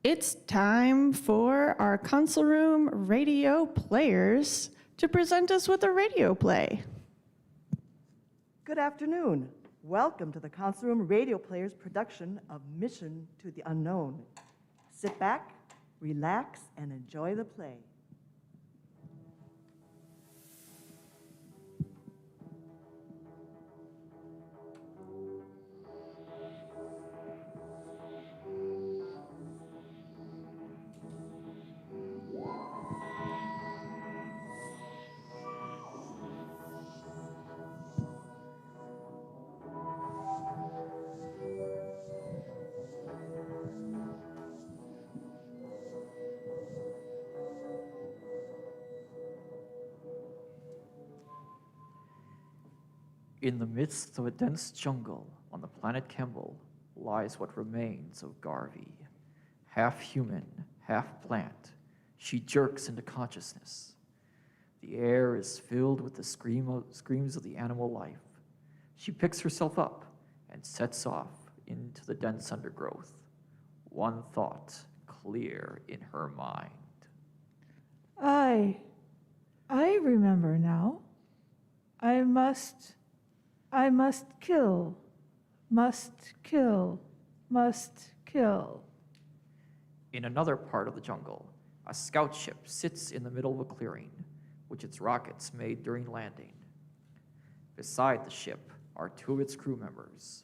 It's time for our console room radio players to present us with a radio play. Good afternoon. Welcome to the Console Room Radio Players production of Mission to the Unknown. Sit back, relax, and enjoy the play. In the midst of a dense jungle on the planet Kembel lies what remains of Garvey. Half human, half plant, she jerks into consciousness. The air is filled with the screams of the animal life. She picks herself up and sets off into the dense undergrowth, one thought clear in her mind. I remember now. I must kill, must kill, must kill. In another part of the jungle, a scout ship sits in the middle of a clearing, which its rockets made during landing. Beside the ship are two of its crew members.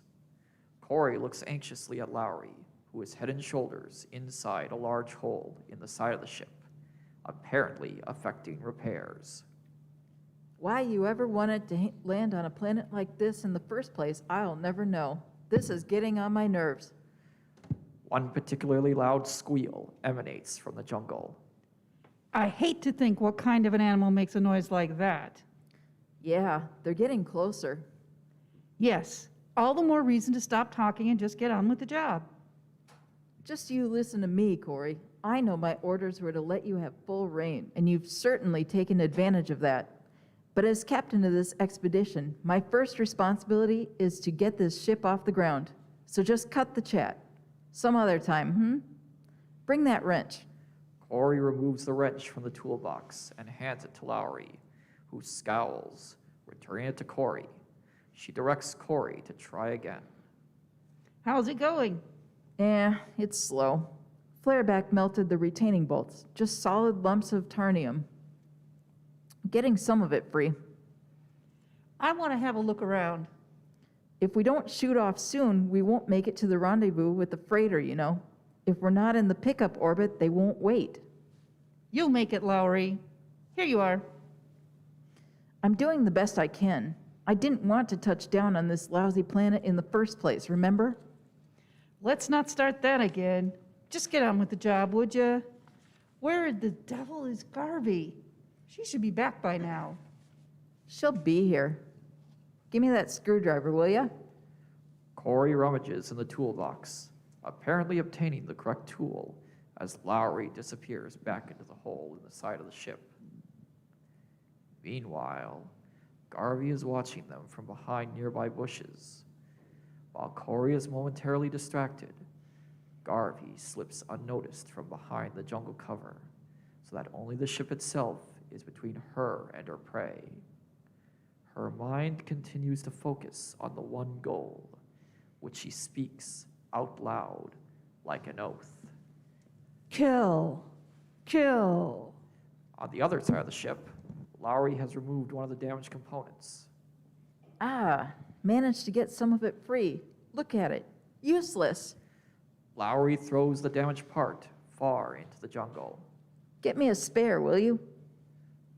Corey looks anxiously at Lowry, who is head and shoulders inside a large hole in the side of the ship, apparently affecting repairs. Why you ever wanted to land on a planet like this in the first place, I'll never know. This is getting on my nerves. One particularly loud squeal emanates from the jungle. I hate to think what kind of an animal makes a noise like that. Yeah, they're getting closer. Yes, all the more reason to stop talking and just get on with the job. Just you listen to me, Corey. I know my orders were to let you have full reign, and you've certainly taken advantage of that. But as captain of this expedition, my first responsibility is to get this ship off the ground. So just cut the chat. Some other time, Bring that wrench. Corey removes the wrench from the toolbox and hands it to Lowry, who scowls, returning it to Corey. She directs Corey to try again. How's it going? It's slow. Flareback melted the retaining bolts, just solid lumps of tarnium. Getting some of it free. I want to have a look around. If we don't shoot off soon, we won't make it to the rendezvous with the freighter, you know. If we're not in the pickup orbit, they won't wait. You'll make it, Lowry. Here you are. I'm doing the best I can. I didn't want to touch down on this lousy planet in the first place, remember? Let's not start that again. Just get on with the job, would you? Where the devil is Garvey? She should be back by now. She'll be here. Give me that screwdriver, will ya? Corey rummages in the toolbox, apparently obtaining the correct tool as Lowry disappears back into the hole in the side of the ship. Meanwhile, Garvey is watching them from behind nearby bushes. While Corey is momentarily distracted, Garvey slips unnoticed from behind the jungle cover so that only the ship itself is between her and her prey. Her mind continues to focus on the one goal, which she speaks out loud like an oath. Kill, kill. On the other side of the ship, Lowry has removed one of the damaged components. Managed to get some of it free. Look at it. Useless. Lowry throws the damaged part far into the jungle. Get me a spare, will you?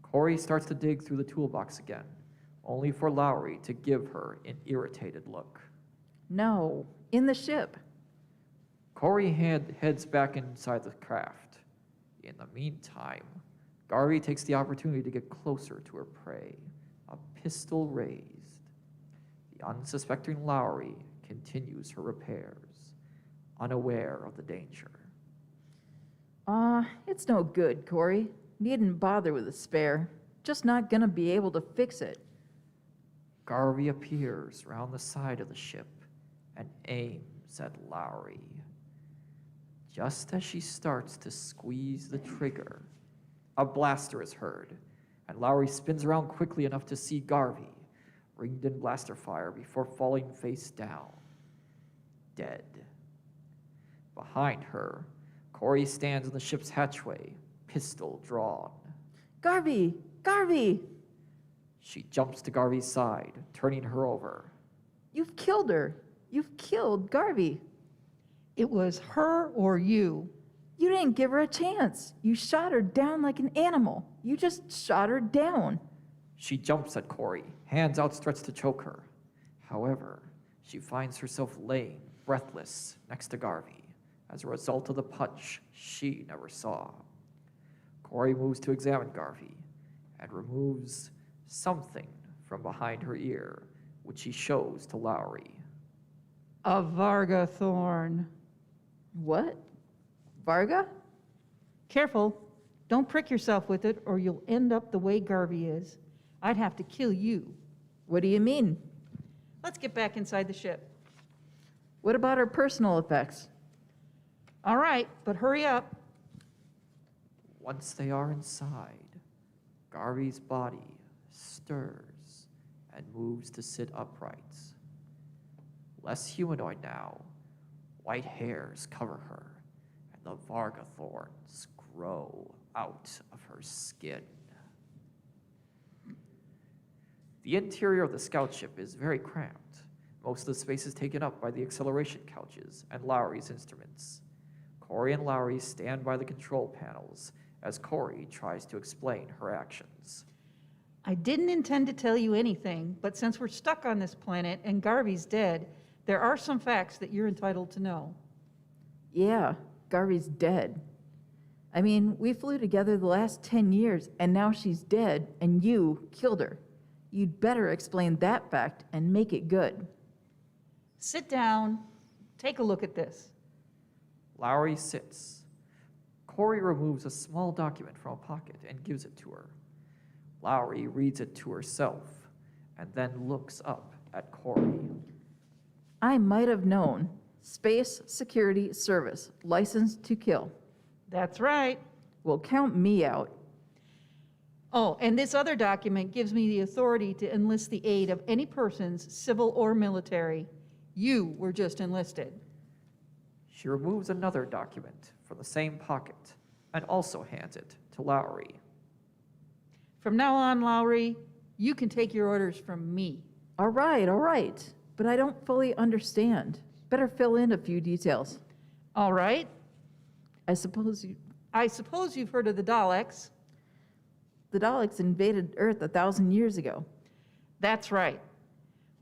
Corey starts to dig through the toolbox again, only for Lowry to give her an irritated look. No, in the ship. Corey heads back inside the craft. In the meantime, Garvey takes the opportunity to get closer to her prey, a pistol raised. The unsuspecting Lowry continues her repairs, unaware of the danger. It's no good, Corey. Needn't bother with a spare. Just not gonna be able to fix it. Garvey appears round the side of the ship and aims at Lowry. Just as she starts to squeeze the trigger, a blaster is heard, and Lowry spins around quickly enough to see Garvey, ringed in blaster fire before falling face down, dead. Behind her, Corey stands in the ship's hatchway, pistol drawn. Garvey! Garvey! She jumps to Garvey's side, turning her over. You've killed her. You've killed Garvey. It was her or you. You didn't give her a chance. You shot her down like an animal. You just shot her down. She jumps at Corey, hands outstretched to choke her. However, she finds herself laying, breathless, next to Garvey, as a result of the punch she never saw. Corey moves to examine Garvey and removes something from behind her ear, which he shows to Lowry. A Varga thorn. What? Varga? Careful. Don't prick yourself with it or you'll end up the way Garvey is. I'd have to kill you. What do you mean? Let's get back inside the ship. What about her personal effects? All right, but hurry up. Once they are inside, Garvey's body stirs and moves to sit upright. Less humanoid now, white hairs cover her, and the Varga thorns grow out of her skin. The interior of the scout ship is very cramped. Most of the space is taken up by the acceleration couches and Lowry's instruments. Corey and Lowry stand by the control panels as Corey tries to explain her actions. I didn't intend to tell you anything, but since we're stuck on this planet and Garvey's dead, there are some facts that you're entitled to know. Yeah, Garvey's dead. I mean, we flew together the last 10 years, and now she's dead, and you killed her. You'd better explain that fact and make it good. Sit down, take a look at this. Lowry sits. Corey removes a small document from a pocket and gives it to her. Lowry reads it to herself and then looks up at Corey. I might have known. Space Security Service, license to kill. That's right. Well, count me out. Oh, and this other document gives me the authority to enlist the aid of any persons, civil or military. You were just enlisted. She removes another document from the same pocket and also hands it to Lowry. From now on, Lowry, you can take your orders from me. All right. But I don't fully understand. Better fill in a few details. All right? I suppose you've heard of the Daleks. the Daleks invaded Earth 1,000 years ago. That's right.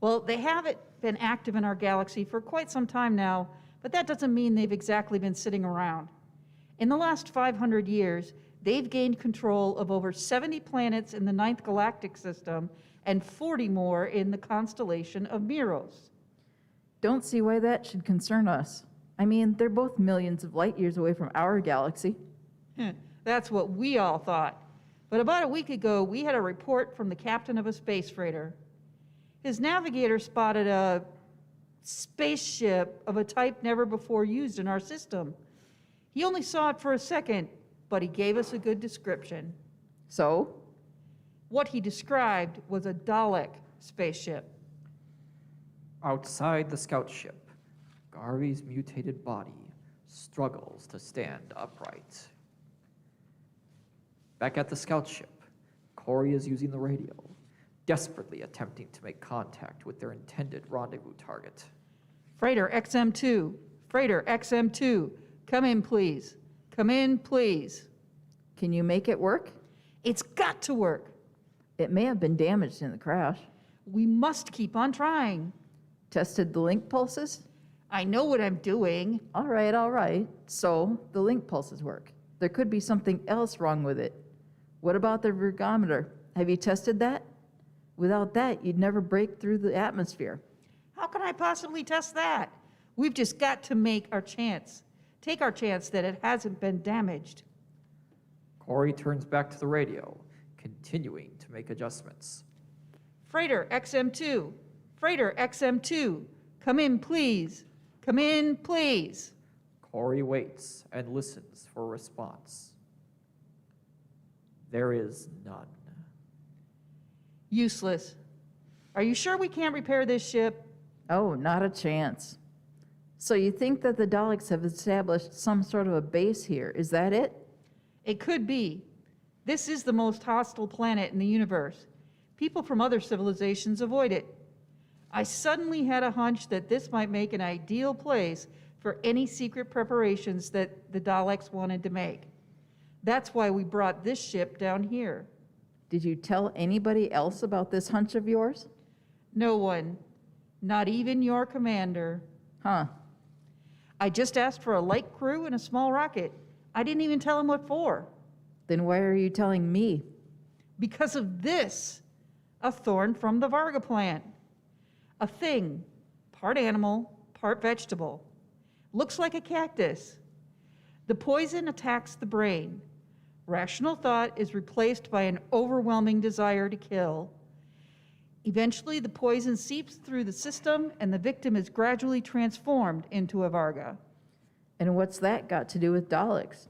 Well, they haven't been active in our galaxy for quite some time now, but that doesn't mean they've exactly been sitting around. In the last 500 years, they've gained control of over 70 planets in the 9th galactic system and 40 more in the constellation of Miros. Don't see why that should concern us. I mean, they're both millions of light years away from our galaxy. That's what we all thought. But about a week ago, we had a report from the captain of a space freighter. His navigator spotted a spaceship of a type never before used in our system. He only saw it for a second, but he gave us a good description. So? What he described was a Dalek spaceship. Outside the scout ship, Garvey's mutated body struggles to stand upright. Back at the scout ship, Corey is using the radio, desperately attempting to make contact with their intended rendezvous target. Freighter XM2, Freighter XM2, come in, please. Come in, please. Can you make it work? It's got to work. It may have been damaged in the crash. We must keep on trying. Tested the link pulses? I know what I'm doing. All right. So, the link pulses work. There could be something else wrong with it. What about the ergometer? Have you tested that? Without that, you'd never break through the atmosphere. How can I possibly test that? We've just got to take our chance that it hasn't been damaged. Corey turns back to the radio, continuing to make adjustments. Freighter XM2, Freighter XM2, come in, please. Come in, please. Corey waits and listens for a response. There is none. Useless. Are you sure we can't repair this ship? Oh, not a chance. So you think that the Daleks have established some sort of a base here, is that it? It could be. This is the most hostile planet in the universe. People from other civilizations avoid it. I suddenly had a hunch that this might make an ideal place for any secret preparations that the Daleks wanted to make. That's why we brought this ship down here. Did you tell anybody else about this hunch of yours? No one, not even your commander. Huh. I just asked for a light crew and a small rocket. I didn't even tell him what for. Then why are you telling me? Because of this, a thorn from the Varga plant. A thing, part animal, part vegetable. Looks like a cactus. The poison attacks the brain. Rational thought is replaced by an overwhelming desire to kill. Eventually, the poison seeps through the system and the victim is gradually transformed into a Varga. And what's that got to do with Daleks?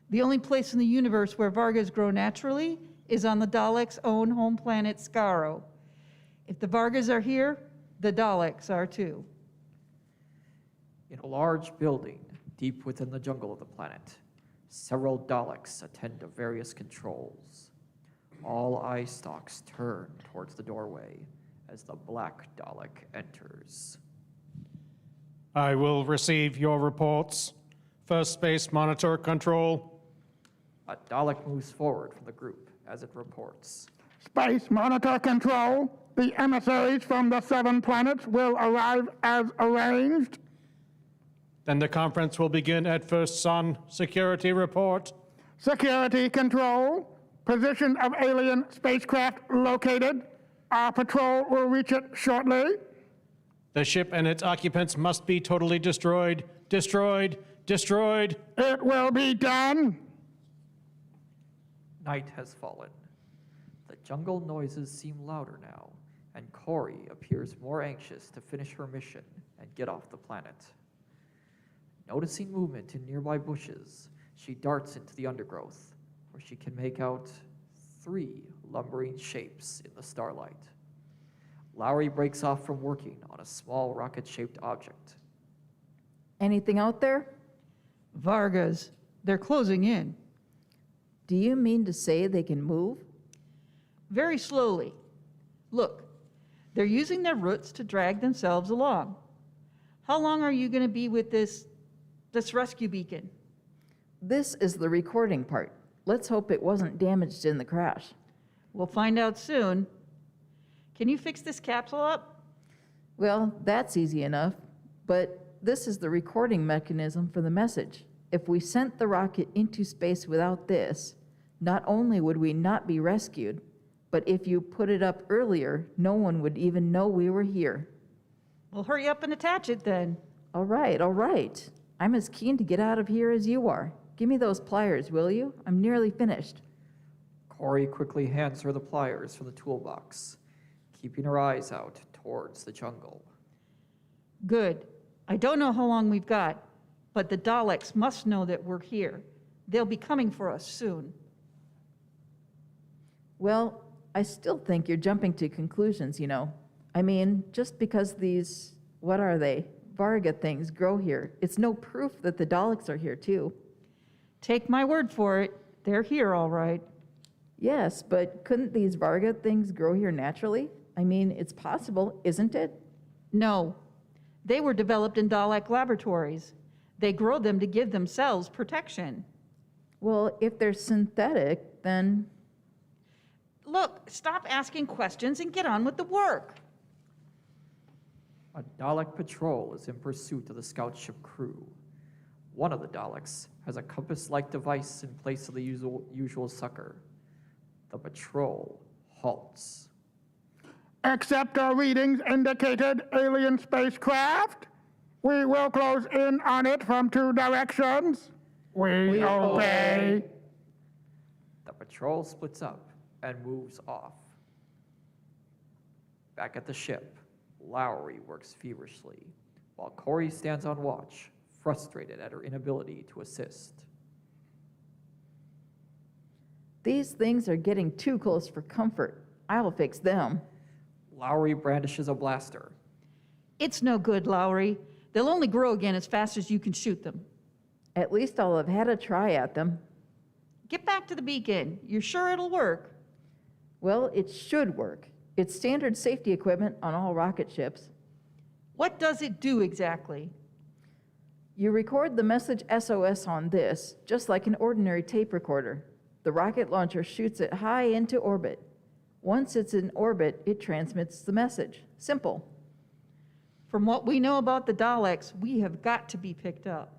The only place in the universe where Vargas grow naturally is on the Daleks' own home planet, Skaro. If the Vargas are here, the Daleks are too. In a large building deep within the jungle of the planet, several Daleks attend to various controls. All eye stalks turn towards the doorway as the Black Dalek enters. I will receive your reports. First Space Monitor Control. A Dalek moves forward from the group as it reports. Space Monitor Control, the emissaries from the 7 planets will arrive as arranged. Then the conference will begin at First Sun. Security report. Security Control, position of alien spacecraft located. Our patrol will reach it shortly. The ship and its occupants must be totally destroyed. Destroyed. Destroyed. It will be done. Night has fallen. The jungle noises seem louder now, and Corey appears more anxious to finish her mission and get off the planet. Noticing movement in nearby bushes, she darts into the undergrowth, where she can make out 3 lumbering shapes in the starlight. Lowry breaks off from working on a small rocket-shaped object. Anything out there? Vargas, they're closing in. Do you mean to say they can move? Very slowly. Look, they're using their roots to drag themselves along. How long are you going to be with this rescue beacon? This is the recording part. Let's hope it wasn't damaged in the crash. We'll find out soon. Can you fix this capsule up? Well, that's easy enough, but this is the recording mechanism for the message. If we sent the rocket into space without this, not only would we not be rescued, but if you put it up earlier, no one would even know we were here. Well, hurry up and attach it then. All right, all right. I'm as keen to get out of here as you are. Give me those pliers, will you? I'm nearly finished. Corey quickly hands her the pliers from the toolbox, keeping her eyes out towards the jungle. Good. I don't know how long we've got, but the Daleks must know that we're here. They'll be coming for us soon. Well, I still think you're jumping to conclusions, you know. I mean, just because these, what are they, Varga things grow here, it's no proof that the Daleks are here too. Take my word for it. They're here, all right. Yes, but couldn't these Varga things grow here naturally? I mean, it's possible, isn't it? No. They were developed in Dalek laboratories. They grow them to give themselves protection. Well, if they're synthetic, then... Look, stop asking questions and get on with the work. A Dalek patrol is in pursuit of the scout ship crew. One of the Daleks has a compass-like device in place of the usual sucker. The patrol halts. Accept our readings indicated alien spacecraft. We will close in on it from 2 directions. We obey. The patrol splits up and moves off. Back at the ship, Lowry works feverishly, while Corey stands on watch, frustrated at her inability to assist. These things are getting too close for comfort. I'll fix them. Lowry brandishes a blaster. It's no good, Lowry. They'll only grow again as fast as you can shoot them. At least I'll have had a try at them. Get back to the beacon. You're sure it'll work? Well, it should work. It's standard safety equipment on all rocket ships. What does it do exactly? You record the message SOS on this, just like an ordinary tape recorder. The rocket launcher shoots it high into orbit. Once it's in orbit, it transmits the message. Simple. From what we know about the Daleks, we have got to be picked up.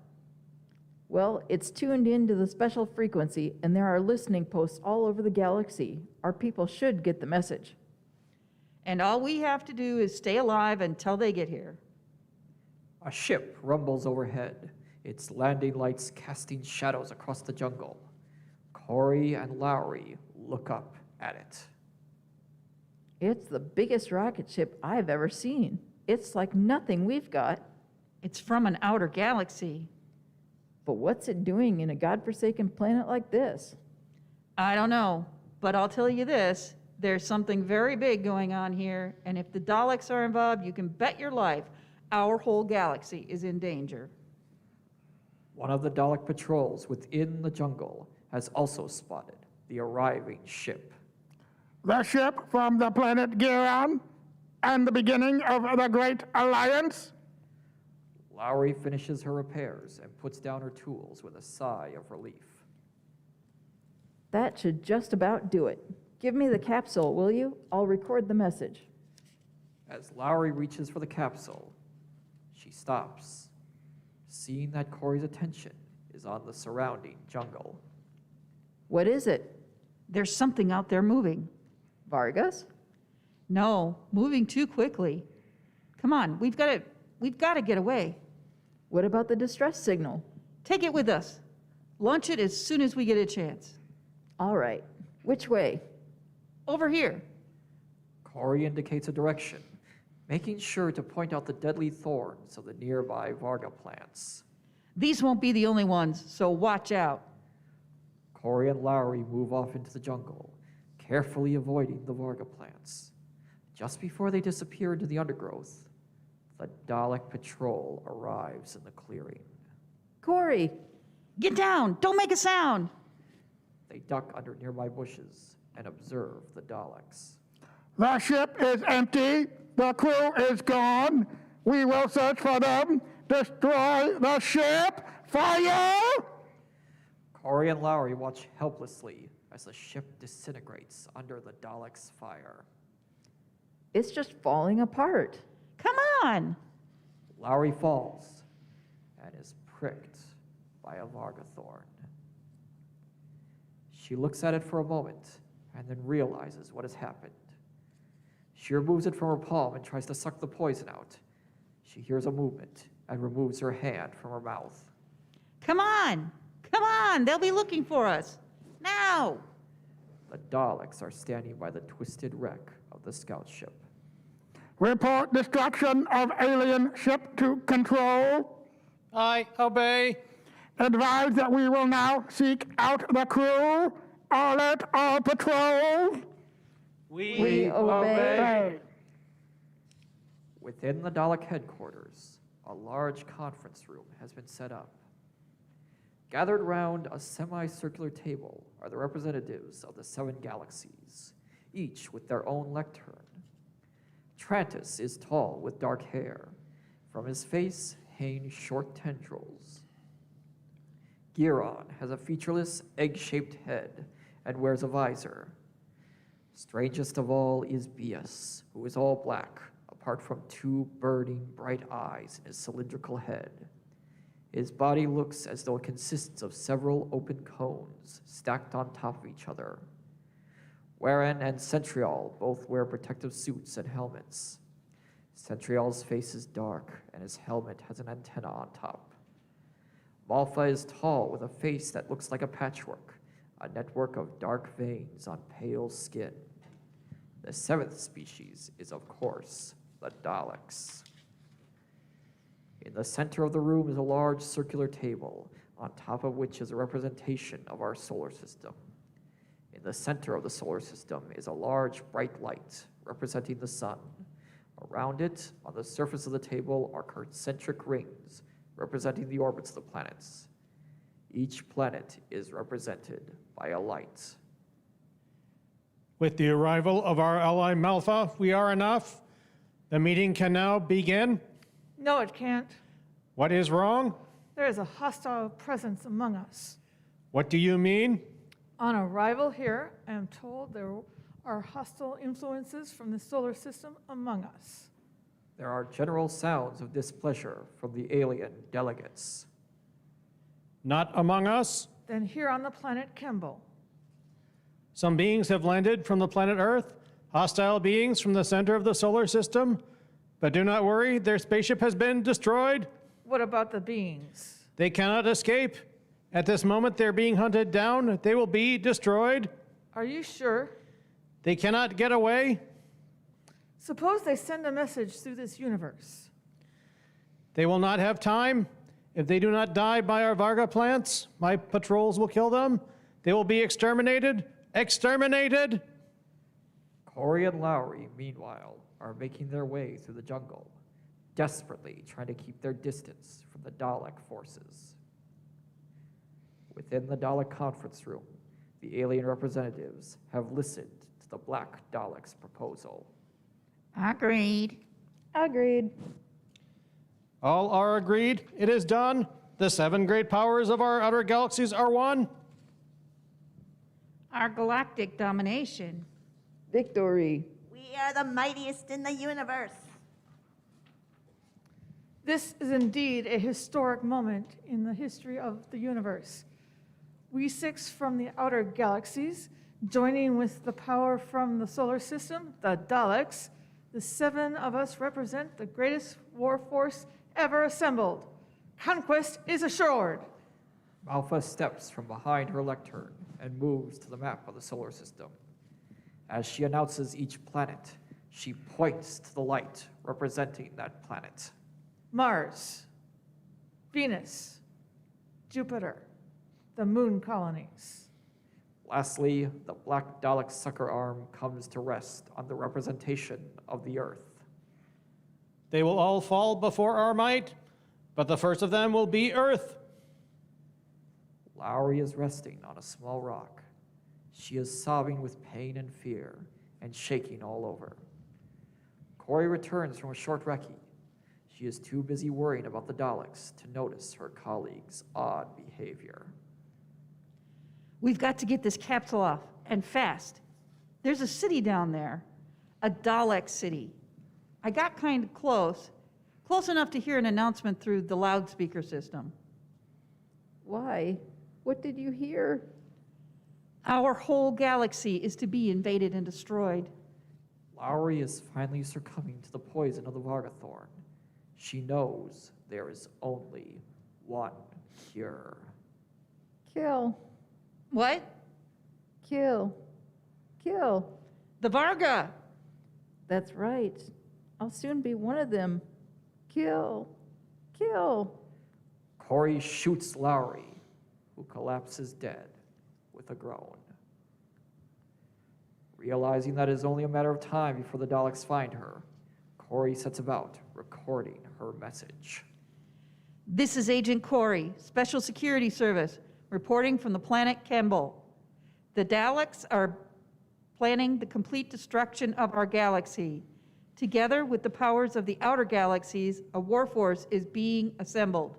Well, it's tuned into the special frequency, and there are listening posts all over the galaxy. Our people should get the message. And all we have to do is stay alive until they get here. A ship rumbles overhead, its landing lights casting shadows across the jungle. Corey and Lowry look up at it. It's the biggest rocket ship I've ever seen. It's like nothing we've got. It's from an outer galaxy. But what's it doing in a godforsaken planet like this? I don't know, but I'll tell you this. There's something very big going on here, and if the Daleks are involved, you can bet your life our whole galaxy is in danger. One of the Dalek patrols within the jungle has also spotted the arriving ship. The ship from the planet Guille and the beginning of the Great Alliance? Lowry finishes her repairs and puts down her tools with a sigh of relief. That should just about do it. Give me the capsule, will you? I'll record the message. As Lowry reaches for the capsule, she stops, seeing that Corey's attention is on the surrounding jungle. What is it? There's something out there moving. Vargas? No, moving too quickly. Come on, we've got to get away. What about the distress signal? Take it with us. Launch it as soon as we get a chance. All right. Which way? Over here. Corey indicates a direction, making sure to point out the deadly thorns of the nearby Varga plants. These won't be the only ones, so watch out. Corey and Lowry move off into the jungle, carefully avoiding the Varga plants. Just before they disappear into the undergrowth, the Dalek Patrol arrives in the clearing. Corey! Get down! Don't make a sound! They duck under nearby bushes and observe the Daleks. The ship is empty. The crew is gone. We will search for them. Destroy the ship. Fire! Corey and Lowry watch helplessly as the ship disintegrates under the Daleks' fire. It's just falling apart. Come on! Lowry falls and is pricked by a Varga thorn. She looks at it for a moment and then realizes what has happened. She removes it from her palm and tries to suck the poison out. She hears a movement and removes her hand from her mouth. Come on! Come on! They'll be looking for us. Now! The Daleks are standing by the twisted wreck of the scout ship. Report destruction of alien ship to control. I obey. Advise that we will now seek out the crew. Alert all patrols. We obey. Within the Dalek headquarters, a large conference room has been set up. Gathered round a semicircular table are the representatives of the 7 galaxies, each with their own lectern. Trantis is tall with dark hair. From his face hang short tendrils. Giron has a featureless, egg-shaped head and wears a visor. Strangest of all is Bias, who is all black, apart from 2 burning, bright eyes in his cylindrical head. His body looks as though it consists of several open cones stacked on top of each other. Warren and Centriol both wear protective suits and helmets. Centriol's face is dark, and his helmet has an antenna on top. Malfa is tall with a face that looks like a patchwork, a network of dark veins on pale skin. The 7th species is, of course, the Daleks. In the center of the room is a large circular table, on top of which is a representation of our solar system. In the center of the solar system is a large bright light representing the sun. Around it, on the surface of the table, are concentric rings representing the orbits of the planets. Each planet is represented by a light. With the arrival of our ally Malfa, we are enough. The meeting can now begin. No, it can't. What is wrong? There is a hostile presence among us. What do you mean? On arrival here, I am told there are hostile influences from the solar system among us. There are general sounds of displeasure from the alien delegates. Not among us. Then here on the planet Kembel. Some beings have landed from the planet Earth, hostile beings from the center of the solar system. But do not worry, their spaceship has been destroyed. What about the beings? They cannot escape. At this moment, they're being hunted down. They will be destroyed. Are you sure? They cannot get away. Suppose they send a message through this universe. They will not have time. If they do not die by our Varga plants, my patrols will kill them. They will be exterminated. Exterminated! Corey and Lowry, meanwhile, are making their way through the jungle, desperately trying to keep their distance from the Dalek forces. Within the Dalek conference room, the alien representatives have listened to the Black Dalek's proposal. Agreed. Agreed. All are agreed. It is done. The 7 great powers of our outer galaxies are one. Our galactic domination. Victory. We are the mightiest in the universe. This is indeed a historic moment in the history of the universe. We 6 from the outer galaxies, joining with the power from the solar system, the Daleks, the 7 of us represent the greatest war force ever assembled. Conquest is assured. Malfa steps from behind her lectern and moves to the map of the solar system. As she announces each planet, she points to the light representing that planet. Mars, Venus, Jupiter, the moon colonies. Lastly, the Black Dalek sucker arm comes to rest on the representation of the Earth. They will all fall before our might, but the first of them will be Earth. Lowry is resting on a small rock. She is sobbing with pain and fear and shaking all over. Corey returns from a short recce. She is too busy worrying about the Daleks to notice her colleague's odd behavior. We've got to get this capsule off, and fast. There's a city down there, a Dalek city. I got kind of close enough to hear an announcement through the loudspeaker system. Why? What did you hear? Our whole galaxy is to be invaded and destroyed. Lowry is finally succumbing to the poison of the Vargathorn. She knows there is only one cure. Kill. What? Kill. Kill. The Varga! That's right. I'll soon be one of them. Kill. Kill. Corey shoots Lowry, who collapses dead with a groan. Realizing that it is only a matter of time before the Daleks find her, Corey sets about recording her message. This is Agent Corey, Special Security Service, reporting from the planet Kembel. The Daleks are planning the complete destruction of our galaxy. Together with the powers of the outer galaxies, a war force is being assembled.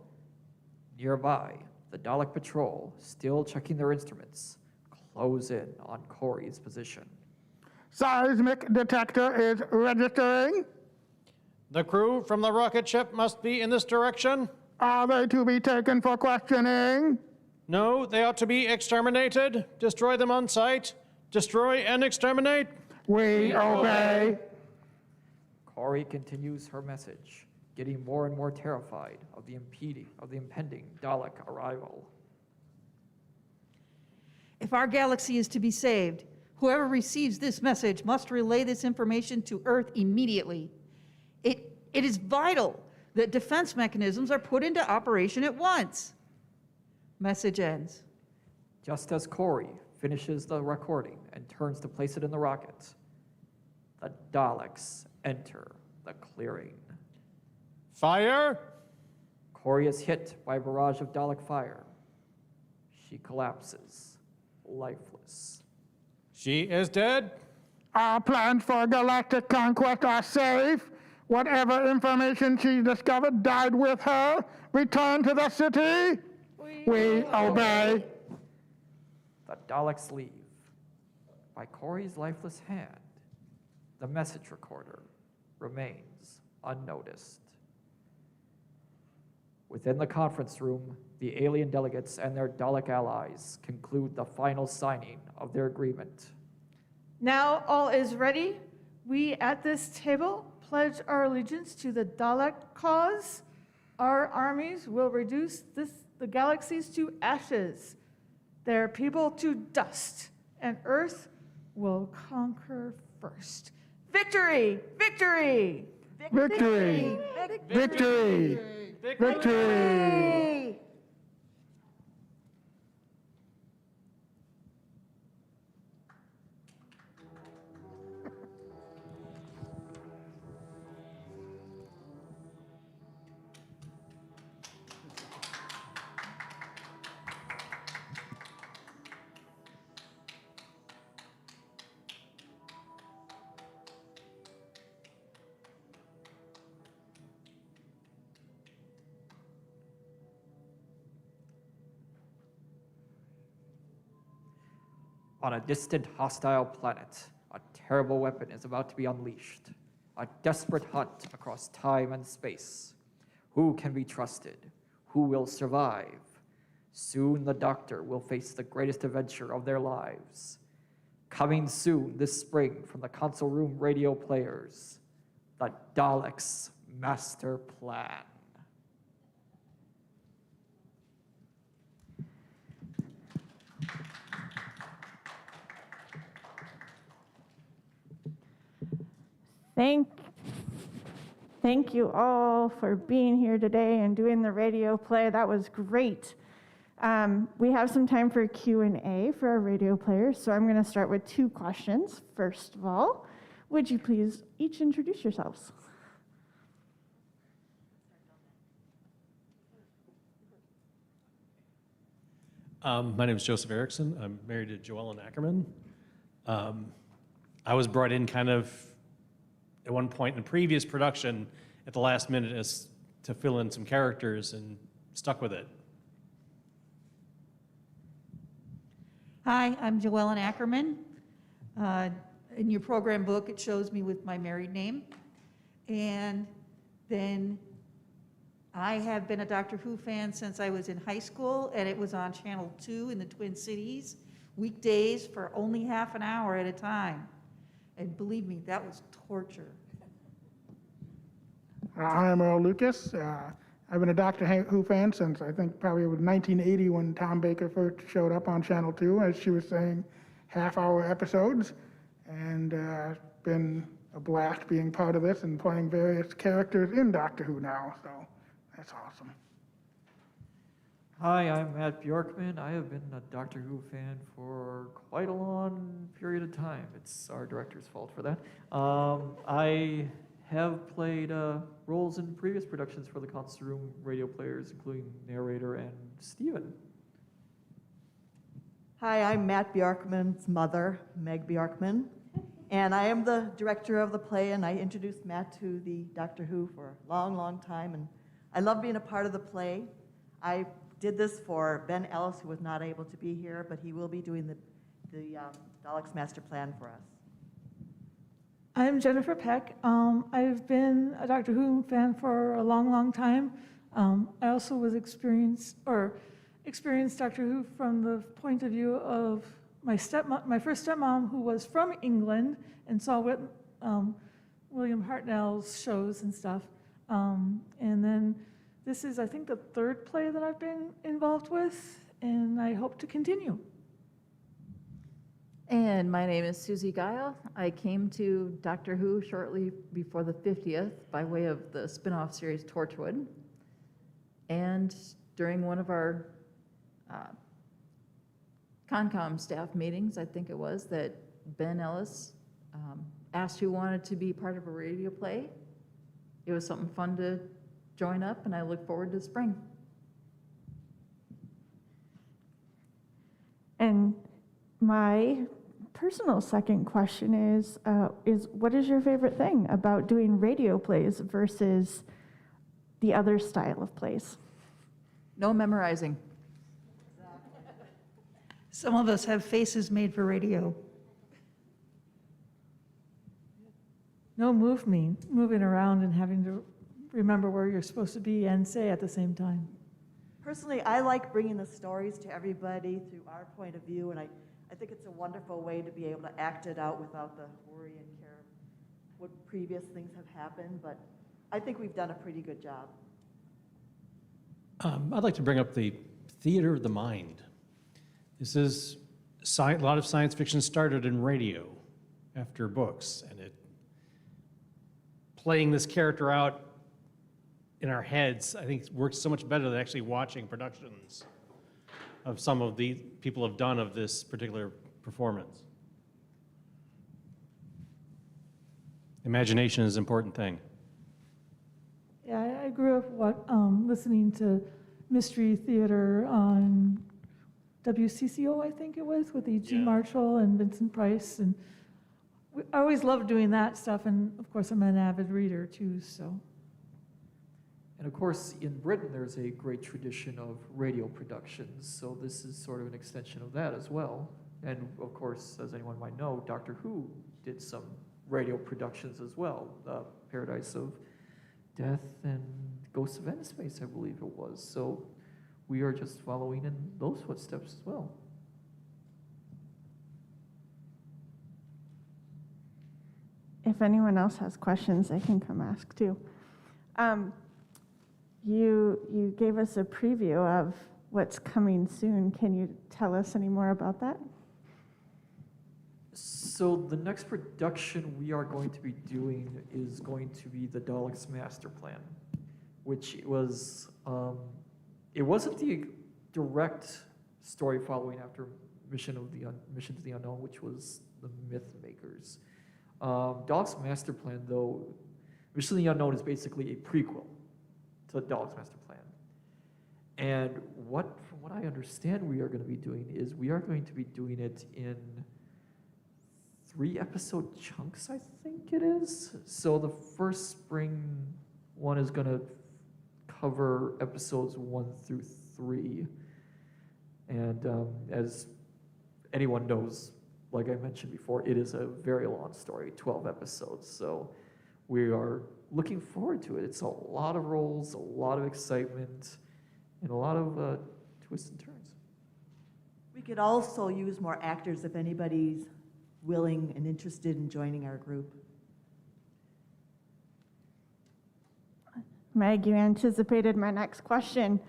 Nearby, the Dalek Patrol, still checking their instruments, close in on Corey's position. Seismic detector is registering. The crew from the rocket ship must be in this direction. Are they to be taken for questioning? No, they ought to be exterminated. Destroy them on sight. Destroy and exterminate. We obey. Corey continues her message, getting more and more terrified of the impending Dalek arrival. If our galaxy is to be saved, whoever receives this message must relay this information to Earth immediately. It is vital that defense mechanisms are put into operation at once. Message ends. Just as Corey finishes the recording and turns to place it in the rocket, the Daleks enter the clearing. Fire! Corey is hit by a barrage of Dalek fire. She collapses, lifeless. She is dead. Our plans for galactic conquest are safe. Whatever information she discovered died with her. Return to the city. We obey. The Daleks leave. By Corey's lifeless hand, the message recorder remains unnoticed. Within the conference room, the alien delegates and their Dalek allies conclude the final signing of their agreement. Now all is ready. We at this table pledge our allegiance to the Dalek cause. Our armies will reduce the galaxies to ashes, their people to dust, and Earth will conquer first. Victory! Victory! Victory! Victory! Victory! On a distant hostile planet, a terrible weapon is about to be unleashed. A desperate hunt across time and space. Who can be trusted? Who will survive? Soon the Doctor will face the greatest adventure of their lives. Coming soon this spring from the console room radio players, the Daleks' Master Plan. Thank you all for being here today and doing the radio play. That was great. We have some time for Q&A for our radio players, so I'm going to start with 2 questions. First of all, would you please each introduce yourselves? My name is Joseph Erickson. I'm married to Joellen Ackerman. I was brought in kind of at one point in a previous production at the last minute as to fill in some characters and stuck with it. Hi, I'm Joellen Ackerman. In your program book, it shows me with my married name. And then I have been a Doctor Who fan since I was in high school, and it was on Channel 2 in the Twin Cities, weekdays for only half an hour at a time. And believe me, that was torture. I'm Earl Lucas. I've been a Doctor Who fan since I think probably it was 1980 when Tom Baker first showed up on Channel 2, as she was saying, half-hour episodes. And been a blast being part of this and playing various characters in Doctor Who now, so that's awesome. Hi, I'm Matt Bjorkman. I have been a Doctor Who fan for quite a long period of time. It's our director's fault for that. I have played roles in previous productions for the console room radio players, including narrator and Steven. Hi, I'm Matt Bjorkman's mother, Meg Bjorkman, and I am the director of the play, and I introduced Matt to the Doctor Who for a long, long time, and I love being a part of the play. I did this for Ben Ellis, who was not able to be here, but he will be doing the Daleks Master Plan for us. I'm Jennifer Peck. I've been a Doctor Who fan for a long, long time. I also was experienced Doctor Who from the point of view of my first stepmom, who was from England and saw William Hartnell's shows and stuff. And then this is, I think, the 3rd play that I've been involved with, and I hope to continue. And my name is Susie Guille. I came to Doctor Who shortly before the 50th by way of the spin-off series Torchwood. And during one of our Concom staff meetings, I think it was, that Ben Ellis asked who wanted to be part of a radio play. It was something fun to join up, and I look forward to spring. And my personal second question is what is your favorite thing about doing radio plays versus the other style of plays? No memorizing. Some of us have faces made for radio. No moving around and having to remember where you're supposed to be and say at the same time. Personally, I like bringing the stories to everybody through our point of view, and I think it's a wonderful way to be able to act it out without the worry and care of what previous things have happened, but I think we've done a pretty good job. I'd like to bring up the theater of the mind. This is, a lot of science fiction started in radio after books, and playing this character out in our heads, I think works so much better than actually watching productions of some of the people have done of this particular performance. Imagination is an important thing. Yeah, I grew up listening to Mystery Theater on WCCO, I think it was, with E.G. Yeah. Marshall and Vincent Price. And I always loved doing that stuff. And of course, I'm an avid reader too, so. And of course, in Britain, there's a great tradition of radio productions, so this is sort of an extension of that as well. And of course, as anyone might know, Doctor Who did some radio productions as well. Paradise of Death and Ghosts of Space, I believe it was. So we are just following in those footsteps as well. If anyone else has questions, they can come ask too. You gave us a preview of what's coming soon. Can you tell us any more about that? So the next production we are going to be doing is going to be the Daleks Master Plan, which was, it wasn't the direct story following after Mission to the Unknown, which was the Myth Makers. Daleks Master Plan, though, Mission to the Unknown is basically a prequel to the Daleks Master Plan. And from what I understand we are going to be doing is we are going to be doing it in 3-episode chunks, I think it is. So the first spring one is going to cover episodes 1 through 3. And as anyone knows, like I mentioned before, it is a very long story, 12 episodes. So we are looking forward to it. It's a lot of roles, a lot of excitement, and a lot of twists and turns. We could also use more actors if anybody's willing and interested in joining our group. Meg, you anticipated my next question.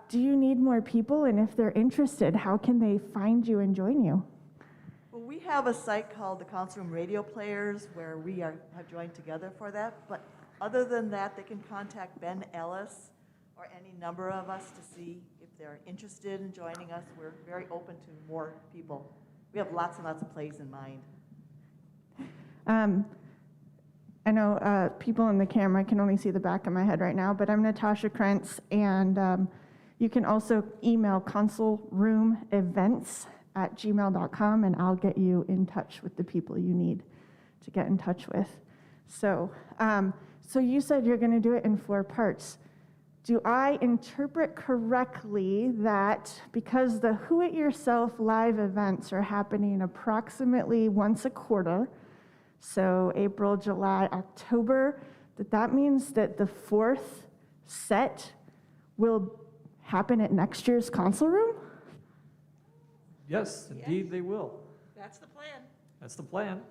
Do you need more people? And if they're interested, how can they find you and join you? Well, we have a site called the Council Room Radio Players where we have joined together for that. But other than that, they can contact Ben Ellis or any number of us to see if they're interested in joining us. We're very open to more people. We have lots and lots of plays in mind. I know people in the camera can only see the back of my head right now, but I'm Natasha Krentz, and you can also email consulroomevents@gmail.com, and I'll get you in touch with the people you need to get in touch with. So, so you said you're going to do it in 4 parts. Do I interpret correctly that because the Who It Yourself live events are happening approximately once a quarter, so April, July, October, that means that the 4th set will happen at next year's console room? Yes, indeed they will. That's the plan. That's the plan.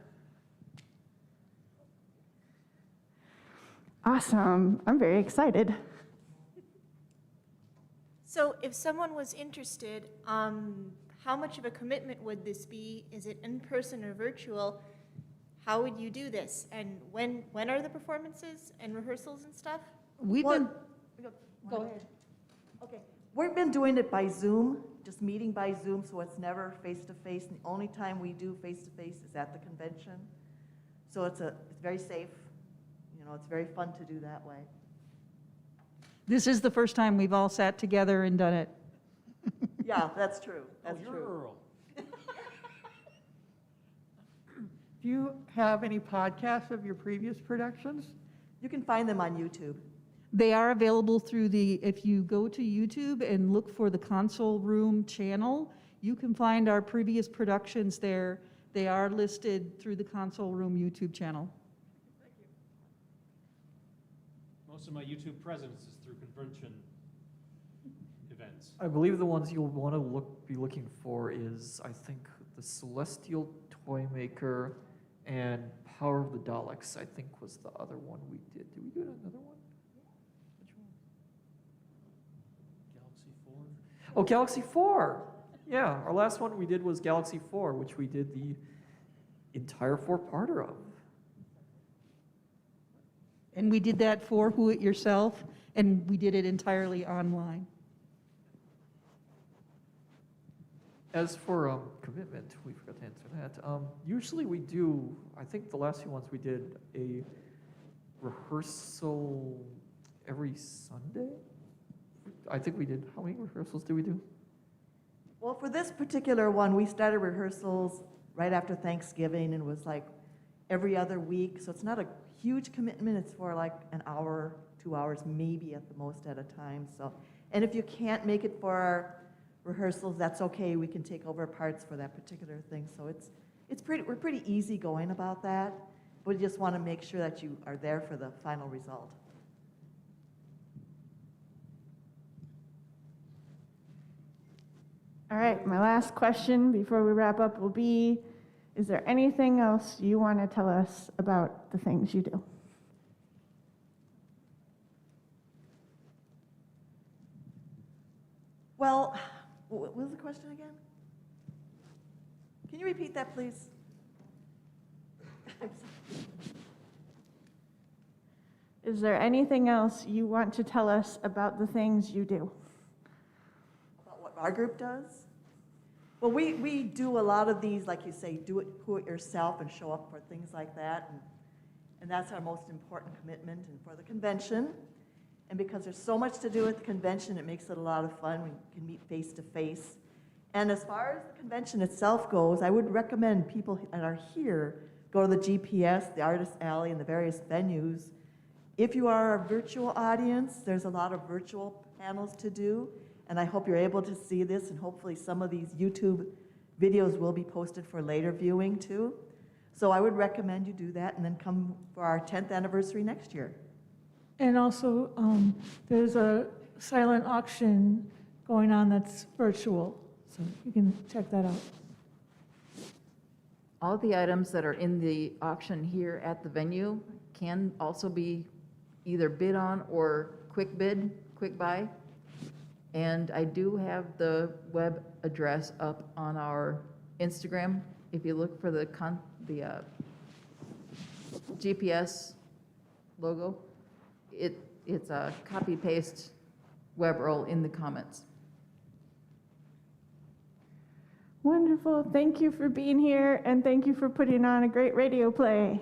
Awesome. I'm very excited. So if someone was interested, how much of a commitment would this be? Is it in person or virtual? How would you do this? And when are the performances and rehearsals and stuff? We've Well, been, Go ahead. Okay. We've been doing it by Zoom, just meeting by Zoom, so it's never face-to-face. And the only time we do face-to-face is at the convention. So it's very safe. You know, it's very fun to do that way. this is the first time we've all sat together and done it. Yeah, that's true. That's You're true. Earl. Do you have any podcasts of your previous productions? You can find them on YouTube. They are available through if you go to YouTube and look for the Console Room channel, you can find our previous productions there. They are listed through the Console Room YouTube channel. Most of my YouTube presence is through convention events. I believe the ones you'll want to be looking for is, I think, the Celestial Toymaker and Power of the Daleks, I think was the other one we did. Did we do another one? Which one? Galaxy 4. Oh, Galaxy 4. Yeah, our last one we did was Galaxy 4, which we did the entire four-parter of. And we did that for Who It Yourself, and we did it entirely online. As for commitment, we forgot to answer that. Usually we do, I think the last few ones we did a rehearsal every Sunday. I think we did, how many rehearsals did we do? Well, for this particular one, we started rehearsals right after Thanksgiving and was like every other week. So it's not a huge commitment. It's for like an hour, 2 hours, maybe at the most at a time. So, and if you can't make it for our rehearsals, that's okay. We can take over parts for that particular thing. So we're pretty easy going about that. We just want to make sure that you are there for the final result. All right, my last question before we wrap up will be, is there anything else you want to tell us about the things you do? Well, what was the question again? Can you repeat that, please? Is there anything else you want to tell us about the things you do? About what our group does? Well, we do a lot of these, like you say, do it yourself and show up for things like that. And that's our most important commitment and for the convention. And because there's so much to do at the convention, it makes it a lot of fun. We can meet face to face. And as far as the convention itself goes, I would recommend people that are here go to the GPS, the Artist Alley, and the various venues. If you are a virtual audience, there's a lot of virtual panels to do. And I hope you're able to see this, and hopefully some of these YouTube videos will be posted for later viewing too. So I would recommend you do that and then come for our 10th anniversary next year. And also, there's a silent auction going on that's virtual, so you can check that out. All the items that are in the auction here at the venue can also be either bid on or quick bid, quick buy. And I do have the web address up on our Instagram. If you look for the GPS logo, it's a copy-paste web roll in the comments. Wonderful. Thank you for being here, and thank you for putting on a great radio play.